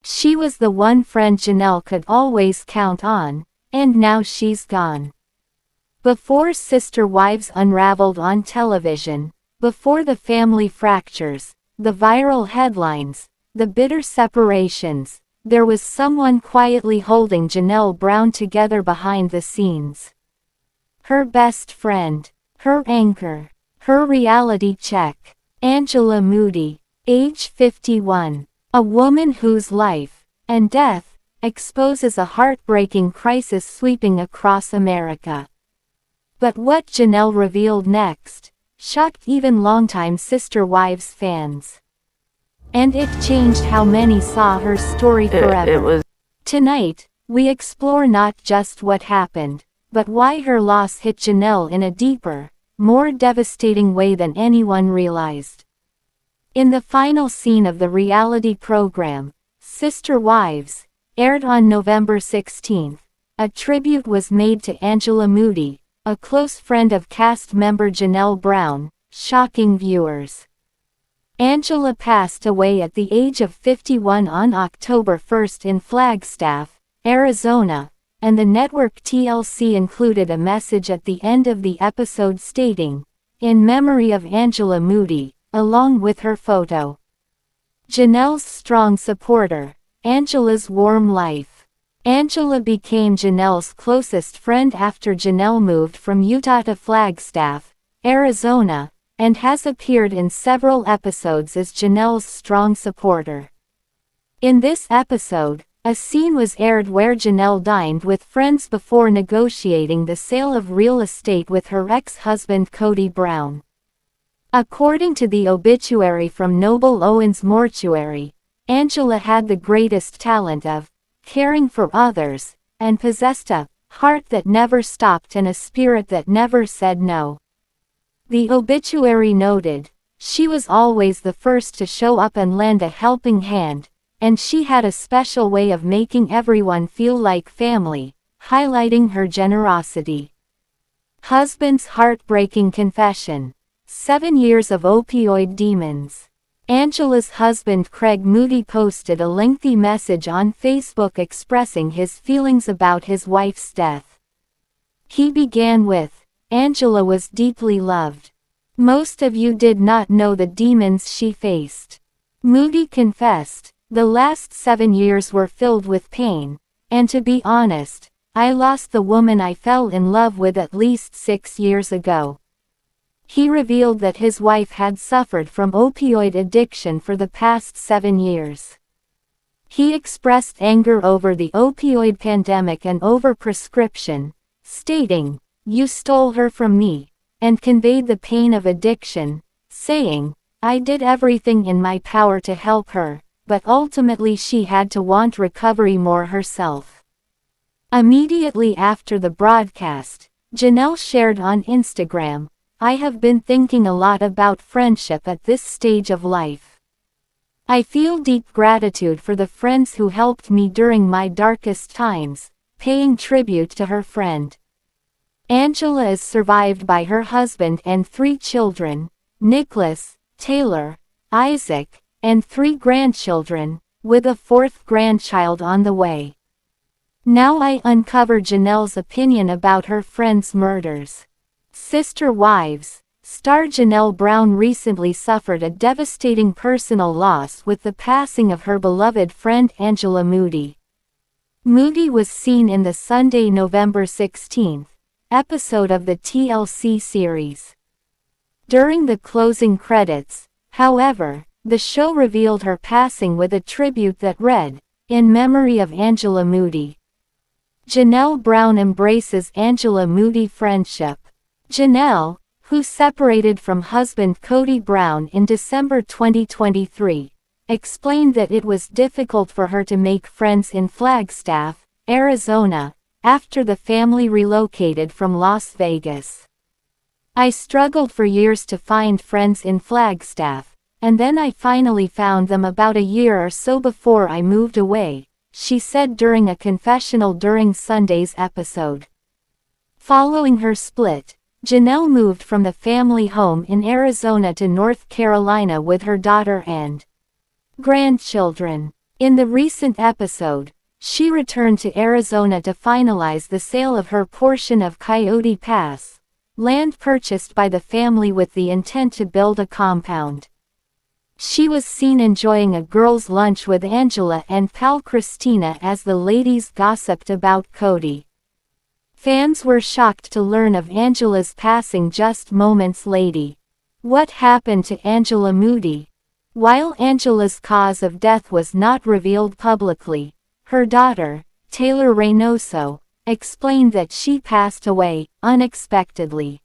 She was the one friend Janelle could always count on, and now she's gone. Before Sister Wives unraveled on television, before the family fractures, the viral headlines, the bitter separations, there was someone quietly holding Janelle Brown together behind the scenes. Her best friend, her anchor, her reality check, Angela Moody, age 51, a woman whose life and death exposes a heartbreaking crisis sweeping across America. But what Janelle revealed next shocked even longtime Sister Wives fans. And it changed how many saw her story forever. Tonight, we explore not just what happened, but why her loss hit Janelle in a deeper, more devastating way than anyone realized. In the final scene of the reality program, Sister Wives, aired on November 16, a tribute was made to Angela Moody, a close friend of cast member Janelle Brown, shocking viewers. Angela passed away at the age of 51 on October 1 in Flagstaff, Arizona, and the network TLC included a message at the end of the episode stating, "In memory of Angela Moody," along with her photo. Janelle's strong supporter, Angela's warm life. Angela became Janelle's closest friend after Janelle moved from Utah to Flagstaff, Arizona, and has appeared in several episodes as Janelle's strong supporter. In this episode, a scene was aired where Janelle dined with friends before negotiating the sale of real estate with her ex-husband Kody Brown. According to the obituary from Noble Owens Mortuary, Angela had the greatest talent of caring for others, and possessed a heart that never stopped and a spirit that never said no. The obituary noted, "She was always the first to show up and lend a helping hand, and she had a special way of making everyone feel like family," highlighting her generosity. Husband's heartbreaking confession. 7 years of opioid demons. Angela's husband Craig Moody posted a lengthy message on Facebook expressing his feelings about his wife's death. He began with, "Angela was deeply loved. Most of you did not know the demons she faced." Moody confessed, "The last 7 years were filled with pain, and to be honest, I lost the woman I fell in love with at least 6 years ago." He revealed that his wife had suffered from opioid addiction for the past 7 years. He expressed anger over the opioid pandemic and overprescription, stating, "You stole her from me," and conveyed the pain of addiction, saying, "I did everything in my power to help her, but ultimately she had to want recovery more herself." Immediately after the broadcast, Janelle shared on Instagram, "I have been thinking a lot about friendship at this stage of life. I feel deep gratitude for the friends who helped me during my darkest times," paying tribute to her friend. Angela is survived by her husband and 3 children, Nicholas, Taylor, Isaac, and 3 grandchildren, with a 4th grandchild on the way. Now I uncover Janelle's opinion about her friends' murders. Sister Wives, star Janelle Brown recently suffered a devastating personal loss with the passing of her beloved friend Angela Moody. Moody was seen in the Sunday, November 16, episode of the TLC series. During the closing credits, however, the show revealed her passing with a tribute that read, "In memory of Angela Moody." Janelle Brown embraces Angela Moody friendship. Janelle, who separated from husband Kody Brown in December 2023, explained that it was difficult for her to make friends in Flagstaff, Arizona, after the family relocated from Las Vegas. "I struggled for years to find friends in Flagstaff, and then I finally found them about a year or so before I moved away," she said during a confessional during Sunday's episode. Following her split, Janelle moved from the family home in Arizona to North Carolina with her daughter and grandchildren. In the recent episode, she returned to Arizona to finalize the sale of her portion of Coyote Pass, land purchased by the family with the intent to build a compound. She was seen enjoying a girls' lunch with Angela and pal Christina as the ladies gossiped about Kody. Fans were shocked to learn of Angela's passing just moments later. What happened to Angela Moody? While Angela's cause of death was not revealed publicly, her daughter, Taylor Reynoso, explained that she passed away unexpectedly.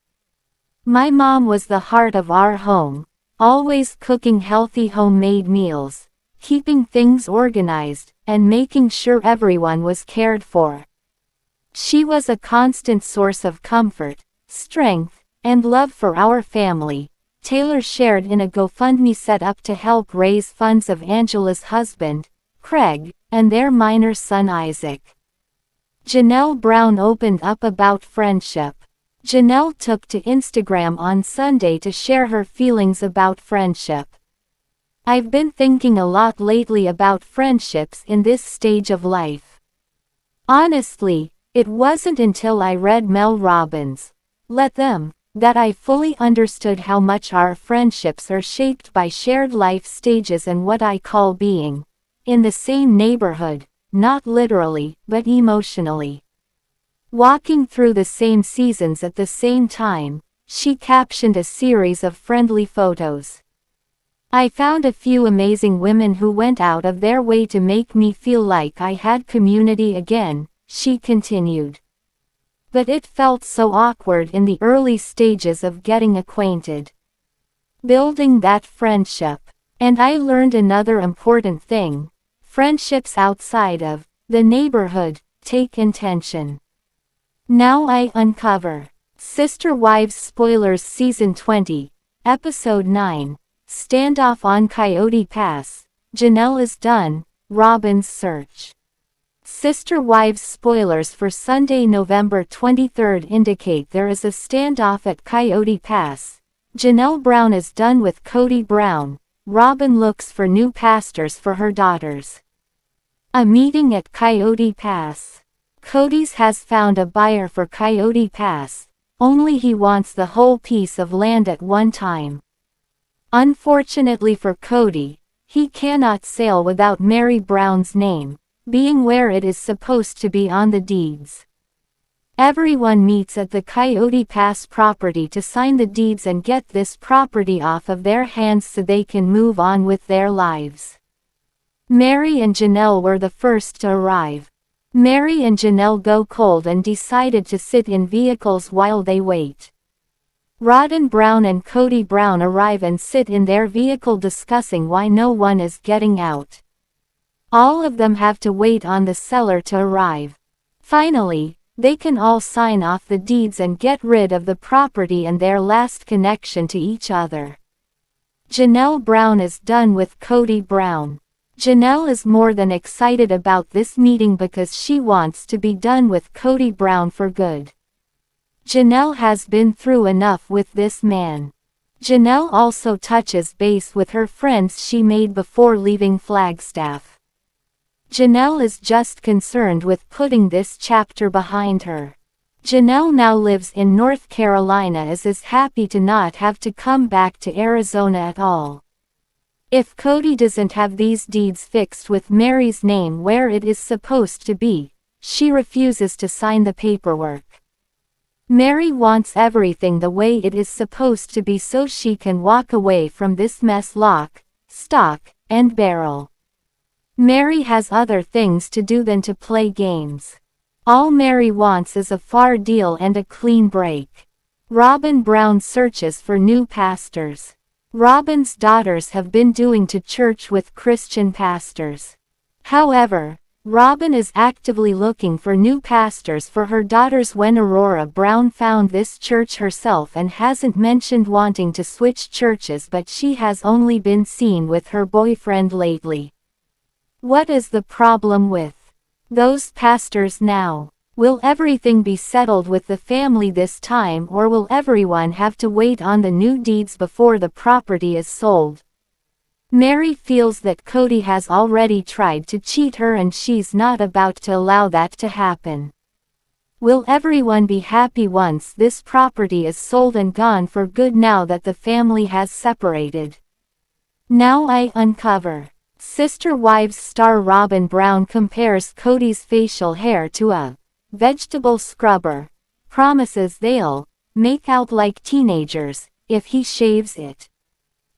"My mom was the heart of our home, always cooking healthy homemade meals, keeping things organized, and making sure everyone was cared for. She was a constant source of comfort, strength, and love for our family," Taylor shared in a GoFundMe set up to help raise funds of Angela's husband, Craig, and their minor son Isaac. Janelle Brown opened up about friendship. Janelle took to Instagram on Sunday to share her feelings about friendship. "I've been thinking a lot lately about friendships in this stage of life. Honestly, it wasn't until I read Mel Robbins' Let Them that I fully understood how much our friendships are shaped by shared life stages and what I call being in the same neighborhood, not literally, but emotionally. Walking through the same seasons at the same time," she captioned a series of friendly photos. "I found a few amazing women who went out of their way to make me feel like I had community again," she continued. "But it felt so awkward in the early stages of getting acquainted. Building that friendship. And I learned another important thing. Friendships outside of the neighborhood take intention. Now I uncover." Sister Wives Spoilers Season 20, Episode 9, Standoff on Coyote Pass. Janelle is done, Robyn's search. Sister Wives spoilers for Sunday, November 23 indicate there is a standoff at Coyote Pass. Janelle Brown is done with Kody Brown. Robyn looks for new pastors for her daughters. A meeting at Coyote Pass. Kody's has found a buyer for Coyote Pass, only he wants the whole piece of land at one time. Unfortunately for Kody, he cannot sell without Mary Brown's name being where it is supposed to be on the deeds. Everyone meets at the Coyote Pass property to sign the deeds and get this property off of their hands so they can move on with their lives. Mary and Janelle were the first to arrive. Mary and Janelle go cold and decided to sit in vehicles while they wait. Robyn Brown and Kody Brown arrive and sit in their vehicle discussing why no one is getting out. All of them have to wait on the seller to arrive. Finally, they can all sign off the deeds and get rid of the property and their last connection to each other. Janelle Brown is done with Kody Brown. Janelle is more than excited about this meeting because she wants to be done with Kody Brown for good. Janelle has been through enough with this man. Janelle also touches base with her friends she made before leaving Flagstaff. Janelle is just concerned with putting this chapter behind her. Janelle now lives in North Carolina and is happy to not have to come back to Arizona at all. If Kody doesn't have these deeds fixed with Mary's name where it is supposed to be, she refuses to sign the paperwork. Mary wants everything the way it is supposed to be so she can walk away from this mess lock, stock, and barrel. Mary has other things to do than to play games. All Mary wants is a fair deal and a clean break. Robyn Brown searches for new pastors. Robyn's daughters have been doing to church with Christian pastors. However, Robyn is actively looking for new pastors for her daughters when Aurora Brown found this church herself and hasn't mentioned wanting to switch churches, but she has only been seen with her boyfriend lately. What is the problem with those pastors now? Will everything be settled with the family this time, or will everyone have to wait on the new deeds before the property is sold? Mary feels that Kody has already tried to cheat her and she's not about to allow that to happen. Will everyone be happy once this property is sold and gone for good now that the family has separated? Now I uncover. Sister Wives star Robyn Brown compares Kody's facial hair to a vegetable scrubber, promises they'll make out like teenagers if he shaves it.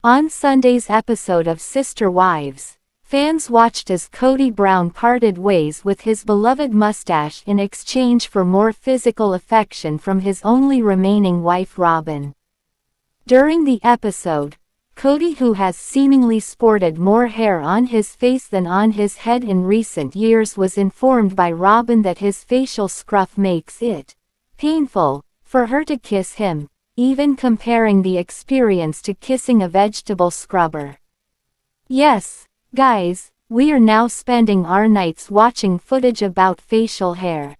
On Sunday's episode of Sister Wives, fans watched as Kody Brown parted ways with his beloved mustache in exchange for more physical affection from his only remaining wife Robyn. During the episode, Kody, who has seemingly sported more hair on his face than on his head in recent years, was informed by Robyn that his facial scruff makes it painful for her to kiss him, even comparing the experience to kissing a vegetable scrubber. Yes, guys, we are now spending our nights watching footage about facial hair.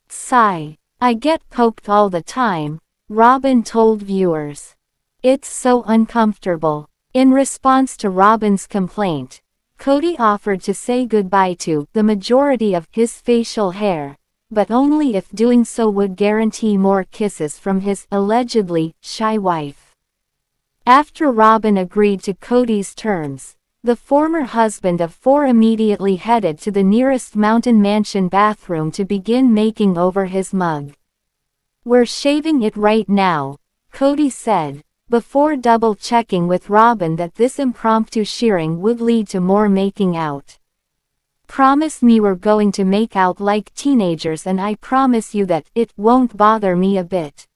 Sigh. I get poked all the time, Robyn told viewers. It's so uncomfortable. In response to Robyn's complaint, Kody offered to say goodbye to the majority of his facial hair, but only if doing so would guarantee more kisses from his allegedly shy wife. After Robyn agreed to Kody's terms, the former husband of four immediately headed to the nearest mountain mansion bathroom to begin making over his mug. "We're shaving it right now," Kody said, before double-checking with Robyn that this impromptu shearing would lead to more making out. "Promise me we're going to make out like teenagers and I promise you that it won't bother me a bit."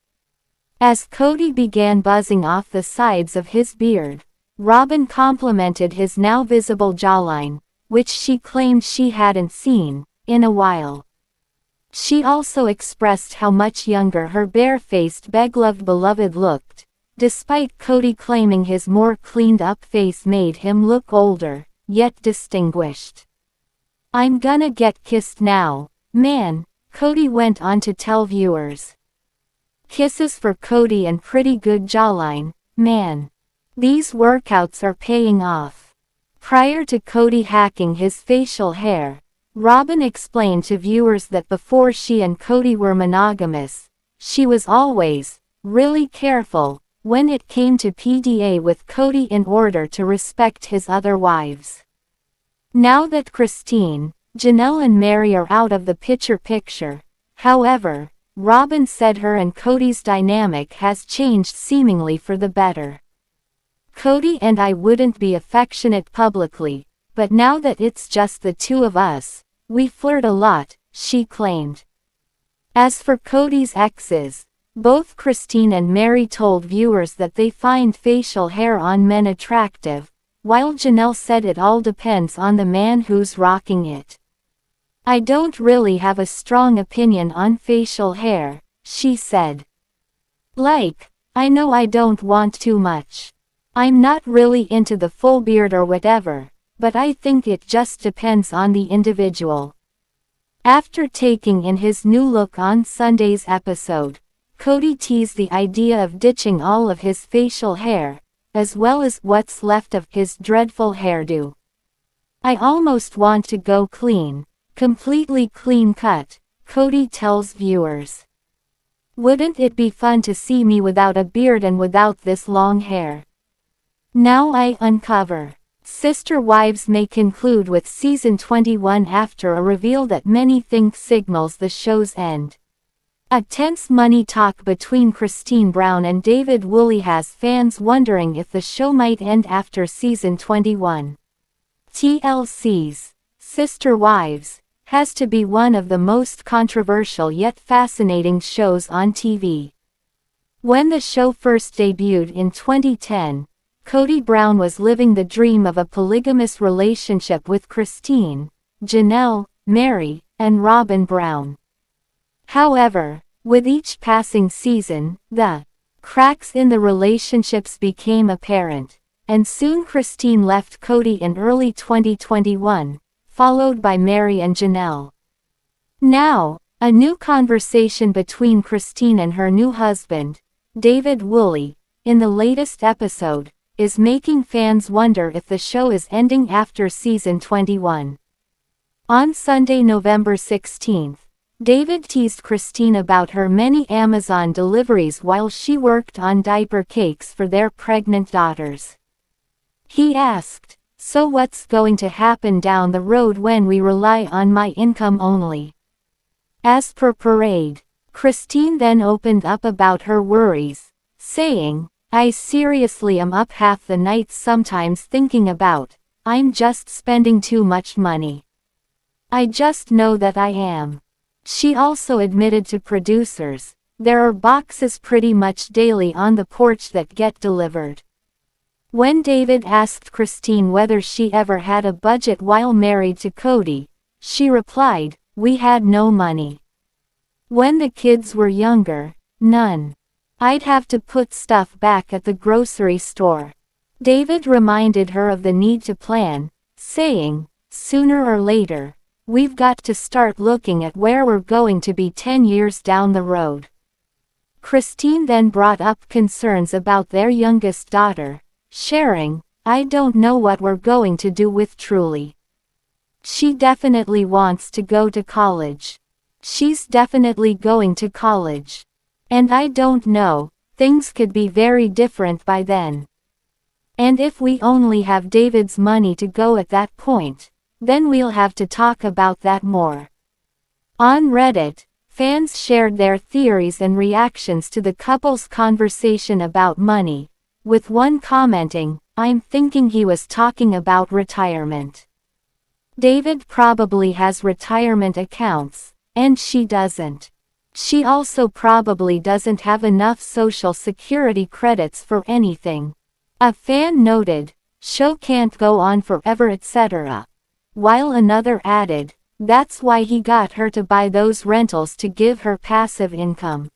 As Kody began buzzing off the sides of his beard, Robyn complimented his now visible jawline, which she claimed she hadn't seen in a while. She also expressed how much younger her bare-faced beloved looked, despite Kody claiming his more cleaned-up face made him look older, yet distinguished. "I'm gonna get kissed now, man," Kody went on to tell viewers. Kisses for Kody and pretty good jawline, man. These workouts are paying off. Prior to Kody hacking his facial hair, Robyn explained to viewers that before she and Kody were monogamous, she was always really careful when it came to PDA with Kody in order to respect his other wives. Now that Christine, Janelle and Mary are out of the picture, however, Robyn said her and Kody's dynamic has changed seemingly for the better. "Kody and I wouldn't be affectionate publicly, but now that it's just the two of us, we flirt a lot," she claimed. As for Kody's exes, both Christine and Mary told viewers that they find facial hair on men attractive, while Janelle said it all depends on the man who's rocking it. "I don't really have a strong opinion on facial hair," she said. "Like, I know I don't want too much. I'm not really into the full beard or whatever, but I think it just depends on the individual." After taking in his new look on Sunday's episode, Kody teased the idea of ditching all of his facial hair, as well as what's left of his dreadful hairdo. "I almost want to go clean, completely clean cut," Kody tells viewers. "Wouldn't it be fun to see me without a beard and without this long hair?" Now I uncover. Sister Wives may conclude with season 21 after a reveal that many think signals the show's end. A tense money talk between Kody Brown and David Woolley has fans wondering if the show might end after season 21. TLC's Sister Wives has to be one of the most controversial yet fascinating shows on TV. When the show first debuted in 2010, Kody Brown was living the dream of a polygamous relationship with Christine, Janelle, Mary, and Robyn Brown. However, with each passing season, the cracks in the relationships became apparent, and soon Christine left Kody in early 2021, followed by Mary and Janelle. Now, a new conversation between Christine and her new husband, David Woolley, in the latest episode, is making fans wonder if the show is ending after season 21. On Sunday, November 16th, David teased Christine about her many Amazon deliveries while she worked on diaper cakes for their pregnant daughters. He asked, "So what's going to happen down the road when we rely on my income only?" As per parade, Christine then opened up about her worries, saying, "I seriously am up half the night sometimes thinking about, I'm just spending too much money. I just know that I am." She also admitted to producers, "There are boxes pretty much daily on the porch that get delivered." When David asked Christine whether she ever had a budget while married to Kody, she replied, "We had no money. When the kids were younger, none. I'd have to put stuff back at the grocery store." David reminded her of the need to plan, saying, "Sooner or later, we've got to start looking at where we're going to be 10 years down the road." Christine then brought up concerns about their youngest daughter, sharing, "I don't know what we're going to do with Truly. She definitely wants to go to college. She's definitely going to college. And I don't know, things could be very different by then. And if we only have David's money to go at that point, then we'll have to talk about that more." On Reddit, fans shared their theories and reactions to the couple's conversation about money, with one commenting, "I'm thinking he was talking about retirement. David probably has retirement accounts, and she doesn't. She also probably doesn't have enough Social Security credits for anything." A fan noted, "Show can't go on forever etc." While another added, "That's why he got her to buy those rentals to give her passive income."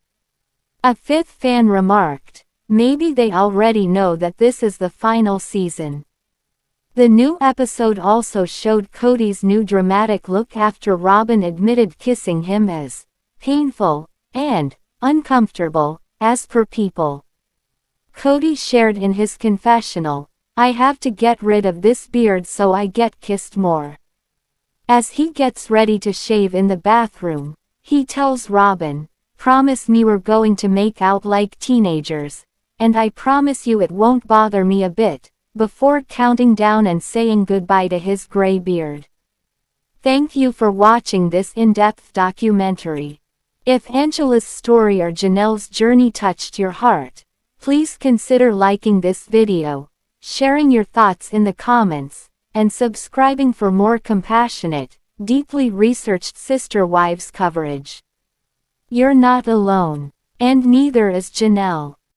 A fifth fan remarked, "Maybe they already know that this is the final season." The new episode also showed Kody's new dramatic look after Robyn admitted kissing him as painful and uncomfortable, as per People. Kody shared in his confessional, "I have to get rid of this beard so I get kissed more." As he gets ready to shave in the bathroom, he tells Robyn, "Promise me we're going to make out like teenagers, and I promise you it won't bother me a bit," before counting down and saying goodbye to his gray beard. Thank you for watching this in-depth documentary. If Angela's story or Janelle's journey touched your heart, please consider liking this video, sharing your thoughts in the comments, and subscribing for more compassionate, deeply researched sister wives coverage. You're not alone, and neither is Janelle.